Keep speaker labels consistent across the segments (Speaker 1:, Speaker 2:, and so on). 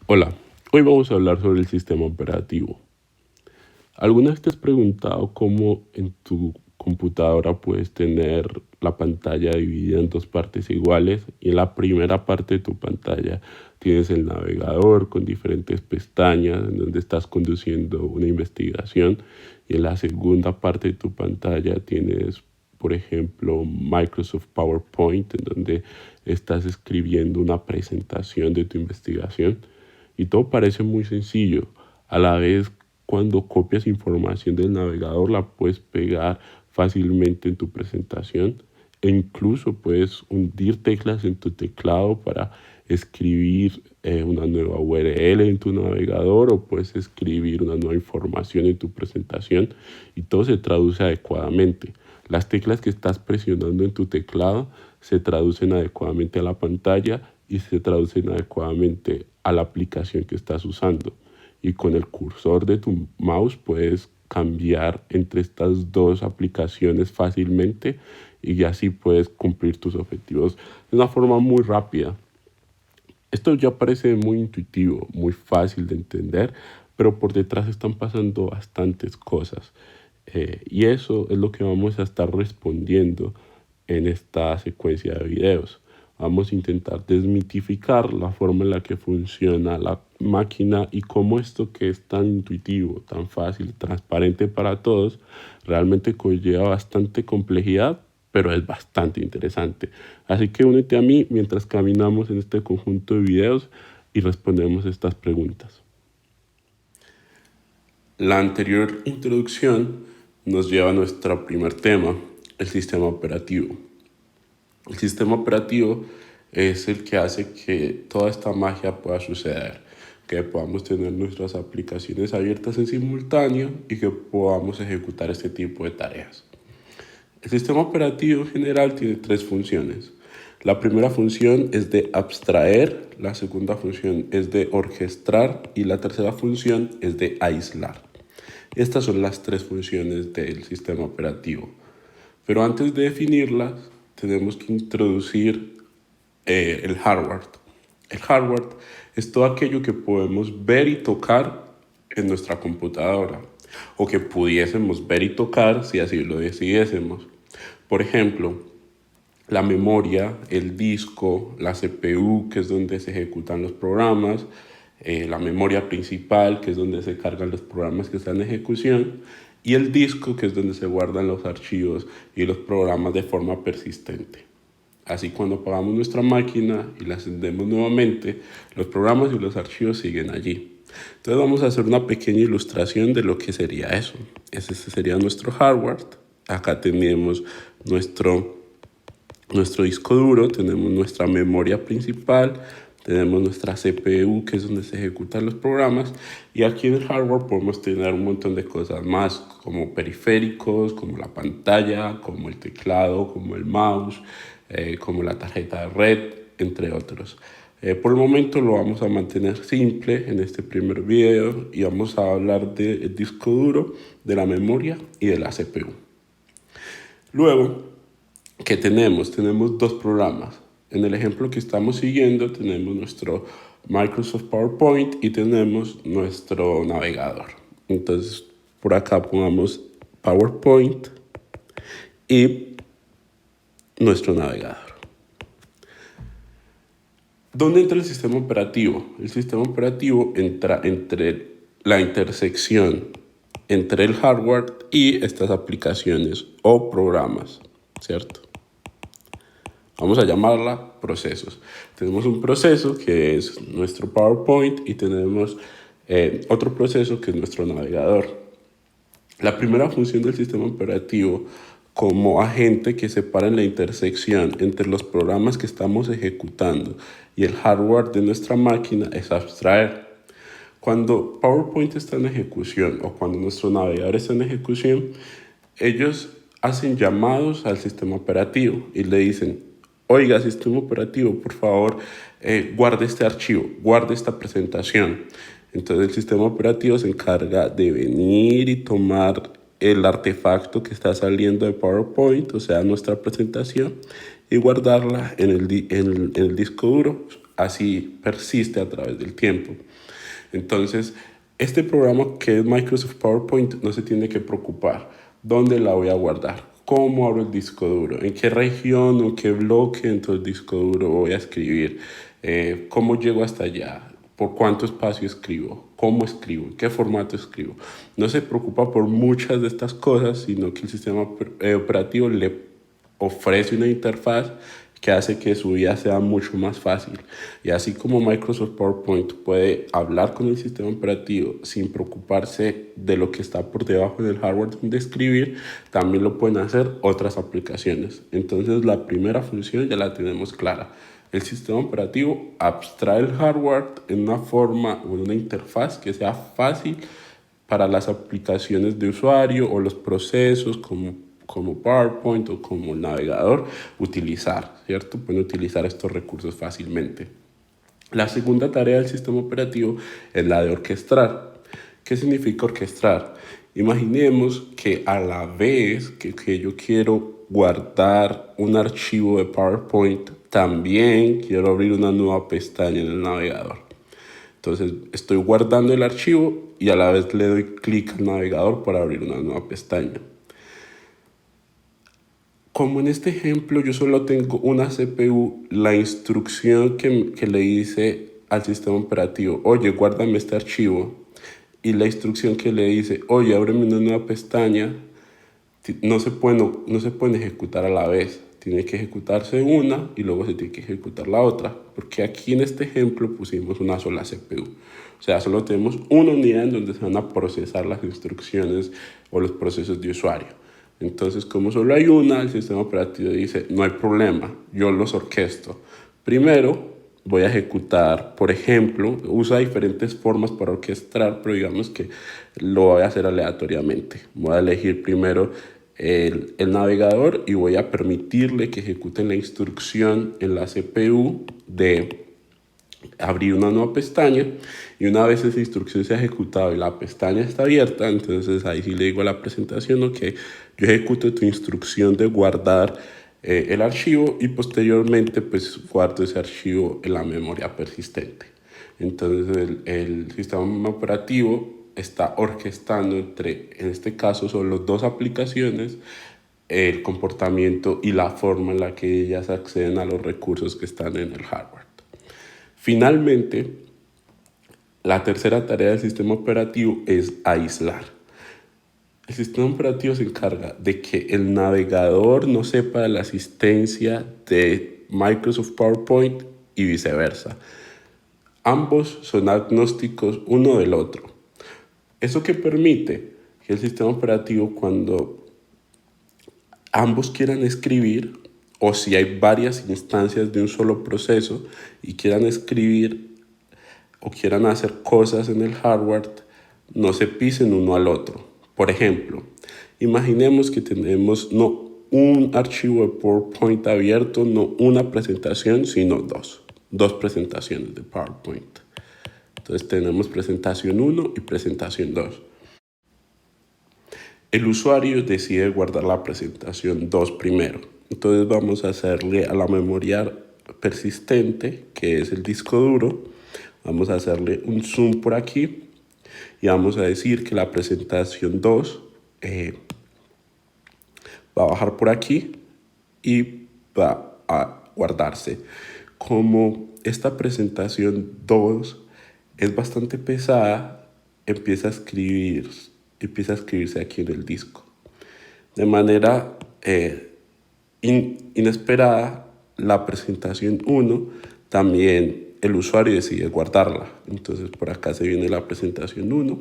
Speaker 1: Hola, hoy vamos a hablar sobre el sistema operativo. ¿Alguna vez te has preguntado cómo en tu computadora puedes tener la pantalla dividida en dos partes iguales y en la primera parte de tu pantalla tienes el navegador con diferentes pestañas en donde estás conduciendo una investigación y en la segunda parte de tu pantalla tienes, por ejemplo, Microsoft PowerPoint en donde estás escribiendo una presentación de tu investigación? Y todo parece muy sencillo. A la vez, cuando copias información del navegador, la puedes pegar fácilmente en tu presentación e incluso puedes hundir teclas en tu teclado para escribir una nueva URL en tu navegador o puedes escribir una nueva información en tu presentación y todo se traduce adecuadamente. Las teclas que estás presionando en tu teclado se traducen adecuadamente a la pantalla y se traducen adecuadamente a la aplicación que estás usando. Y con el cursor de tu mouse puedes cambiar entre estas dos aplicaciones fácilmente y así puedes cumplir tus objetivos de una forma muy rápida. Esto ya parece muy intuitivo, muy fácil de entender, pero por detrás están pasando bastantes cosas. Y eso es lo que vamos a estar respondiendo en esta secuencia de videos. Vamos a intentar desmitificar la forma en la que funciona la máquina y cómo esto que es tan intuitivo, tan fácil, transparente para todos, realmente conlleva bastante complejidad, pero es bastante interesante. Así que únete a mí mientras caminamos en este conjunto de videos y respondemos estas preguntas. La anterior introducción nos lleva a nuestro primer tema, el sistema operativo. El sistema operativo es el que hace que toda esta magia pueda suceder, que podamos tener nuestras aplicaciones abiertas en simultáneo y que podamos ejecutar este tipo de tareas. El sistema operativo en general tiene tres funciones. La primera función es de abstraer, la segunda función es de orquestar y la tercera función es de aislar. Estas son las tres funciones del sistema operativo. Pero antes de definirlas, tenemos que introducir el hardware. El hardware es todo aquello que podemos ver y tocar en nuestra computadora o que pudiésemos ver y tocar si así lo decidiésemos. Por ejemplo, la memoria, el disco, la CPU, que es donde se ejecutan los programas, la memoria principal, que es donde se cargan los programas que están en ejecución, y el disco, que es donde se guardan los archivos y los programas de forma persistente. Así cuando apagamos nuestra máquina y la encendemos nuevamente, los programas y los archivos siguen allí. Entonces vamos a hacer una pequeña ilustración de lo que sería eso. Ese sería nuestro hardware. Acá tenemos nuestro disco duro, tenemos nuestra memoria principal, tenemos nuestra CPU, que es donde se ejecutan los programas, y aquí en el hardware podemos tener un montón de cosas más, como periféricos, como la pantalla, como el teclado, como el mouse, como la tarjeta de red, entre otros. Por el momento lo vamos a mantener simple en este primer video y vamos a hablar del disco duro, de la memoria y de la CPU. Luego, ¿qué tenemos? Tenemos dos programas. En el ejemplo que estamos siguiendo tenemos nuestro Microsoft PowerPoint y tenemos nuestro navegador. Entonces, por acá pongamos PowerPoint y nuestro navegador. ¿Dónde entra el sistema operativo? El sistema operativo entra entre la intersección entre el hardware y estas aplicaciones o programas, ¿cierto? Vamos a llamarla procesos. Tenemos un proceso que es nuestro PowerPoint y tenemos otro proceso que es nuestro navegador. La primera función del sistema operativo como agente que separa en la intersección entre los programas que estamos ejecutando y el hardware de nuestra máquina es abstraer. Cuando PowerPoint está en ejecución o cuando nuestro navegador está en ejecución, ellos hacen llamados al sistema operativo y le dicen: oiga, sistema operativo, por favor, guarde este archivo, guarde esta presentación. Entonces el sistema operativo se encarga de venir y tomar el artefacto que está saliendo de PowerPoint, o sea, nuestra presentación, y guardarla en el disco duro así persiste a través del tiempo. Entonces, este programa que es Microsoft PowerPoint no se tiene que preocupar. ¿Dónde la voy a guardar? ¿Cómo abro el disco duro? ¿En qué región o qué bloque dentro del disco duro voy a escribir? ¿Cómo llego hasta allá? ¿Por cuánto espacio escribo? ¿Cómo escribo? ¿En qué formato escribo? No se preocupa por muchas de estas cosas, sino que el sistema operativo le ofrece una interfaz que hace que su vida sea mucho más fácil. Y así como Microsoft PowerPoint puede hablar con el sistema operativo sin preocuparse de lo que está por debajo del hardware de escribir, también lo pueden hacer otras aplicaciones. Entonces la primera función ya la tenemos clara. El sistema operativo abstrae el hardware en una forma o en una interfaz que sea fácil para las aplicaciones de usuario o los procesos como PowerPoint o como el navegador utilizar, ¿cierto? Pueden utilizar estos recursos fácilmente. La segunda tarea del sistema operativo es la de orquestar. ¿Qué significa orquestar? Imaginemos que a la vez que yo quiero guardar un archivo de PowerPoint, también quiero abrir una nueva pestaña en el navegador. Entonces estoy guardando el archivo y a la vez le doy clic al navegador para abrir una nueva pestaña. Como en este ejemplo yo solo tengo una CPU, la instrucción que le hice al sistema operativo, oye, guárdame este archivo, y la instrucción que le dice, oye, ábreme una nueva pestaña, no se pueden ejecutar a la vez. Tiene que ejecutarse una y luego se tiene que ejecutar la otra, porque aquí en este ejemplo pusimos una sola CPU. O sea, solo tenemos una unidad en donde se van a procesar las instrucciones o los procesos de usuario. Entonces, como solo hay una, el sistema operativo dice, no hay problema, yo los orquesto. Primero, voy a ejecutar, por ejemplo, usa diferentes formas para orquestar, pero digamos que lo voy a hacer aleatoriamente. Voy a elegir primero el navegador y voy a permitirle que ejecute la instrucción en la CPU de abrir una nueva pestaña, y una vez esa instrucción se ha ejecutado y la pestaña está abierta, entonces ahí sí le digo a la presentación, ok, yo ejecuto tu instrucción de guardar el archivo y posteriormente pues guardo ese archivo en la memoria persistente. Entonces el sistema operativo está orquestando en este caso son las dos aplicaciones, el comportamiento y la forma en la que ellas acceden a los recursos que están en el hardware. Finalmente, la tercera tarea del sistema operativo es aislar. El sistema operativo se encarga de que el navegador no sepa de la asistencia de Microsoft PowerPoint y viceversa. Ambos son agnósticos uno del otro. ¿Eso qué permite? Que el sistema operativo, cuando ambos quieran escribir, o si hay varias instancias de un solo proceso y quieran escribir o quieran hacer cosas en el hardware, no se pisen uno al otro. Por ejemplo, imaginemos que tenemos no un archivo de PowerPoint abierto, no una presentación, sino dos presentaciones de PowerPoint. Entonces tenemos presentación 1 y presentación 2. El usuario decide guardar la presentación 2 primero. Entonces vamos a hacerle a la memoria persistente, que es el disco duro, vamos a hacerle un zoom por aquí y vamos a decir que la presentación 2 va a bajar por aquí y va a guardarse. Como esta presentación 2 es bastante pesada, empieza a escribirse aquí en el disco. De manera inesperada, la presentación 1 también el usuario decide guardarla. Entonces por acá se viene la presentación 1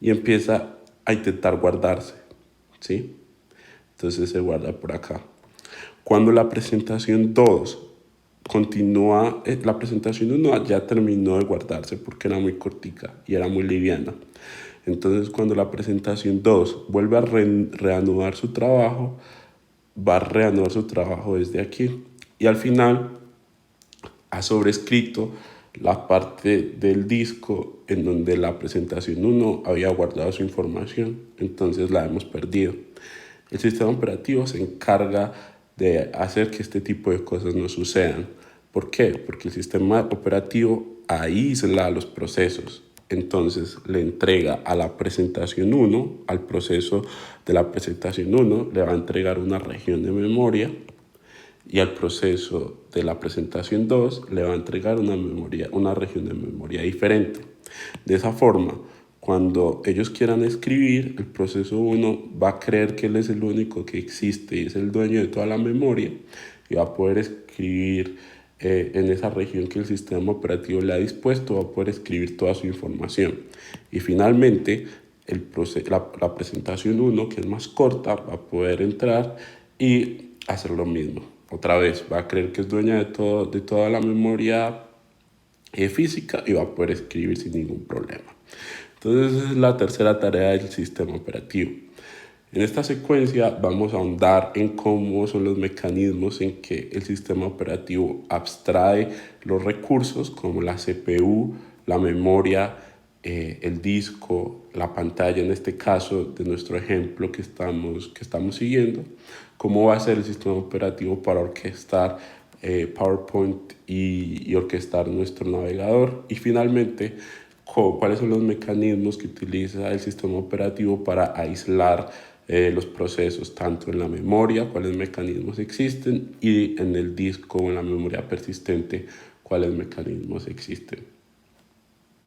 Speaker 1: y empieza a intentar guardarse, ¿sí? Entonces se guarda por acá. Cuando la presentación 2 continúa, la presentación 1 ya terminó de guardarse porque era muy cortica y era muy liviana. Entonces cuando la presentación 2 vuelve a reanudar su trabajo, va a reanudar su trabajo desde aquí y al final ha sobrescrito la parte del disco en donde la presentación 1 había guardado su información, entonces la hemos perdido. El sistema operativo se encarga de hacer que este tipo de cosas no sucedan. ¿Por qué? Porque el sistema operativo aísla los procesos. Entonces le entrega a la presentación 1, al proceso de la presentación 1, le va a entregar una región de memoria, y al proceso de la presentación 2 le va a entregar una región de memoria diferente. De esa forma, cuando ellos quieran escribir, el proceso 1 va a creer que él es el único que existe y es el dueño de toda la memoria, y va a poder escribir en esa región que el sistema operativo le ha dispuesto, va a poder escribir toda su información. Y finalmente, la presentación 1, que es más corta, va a poder entrar y hacer lo mismo. Otra vez, va a creer que es dueña de toda la memoria física y va a poder escribir sin ningún problema. Entonces, esa es la tercera tarea del sistema operativo. En esta secuencia vamos a ahondar en cómo son los mecanismos en que el sistema operativo abstrae los recursos como la CPU, la memoria, el disco, la pantalla, en este caso de nuestro ejemplo que estamos siguiendo, cómo va a ser el sistema operativo para orquestar PowerPoint y orquestar nuestro navegador, y finalmente cuáles son los mecanismos que utiliza el sistema operativo para aislar los procesos, tanto en la memoria, cuáles mecanismos existen, y en el disco o en la memoria persistente, cuáles mecanismos existen.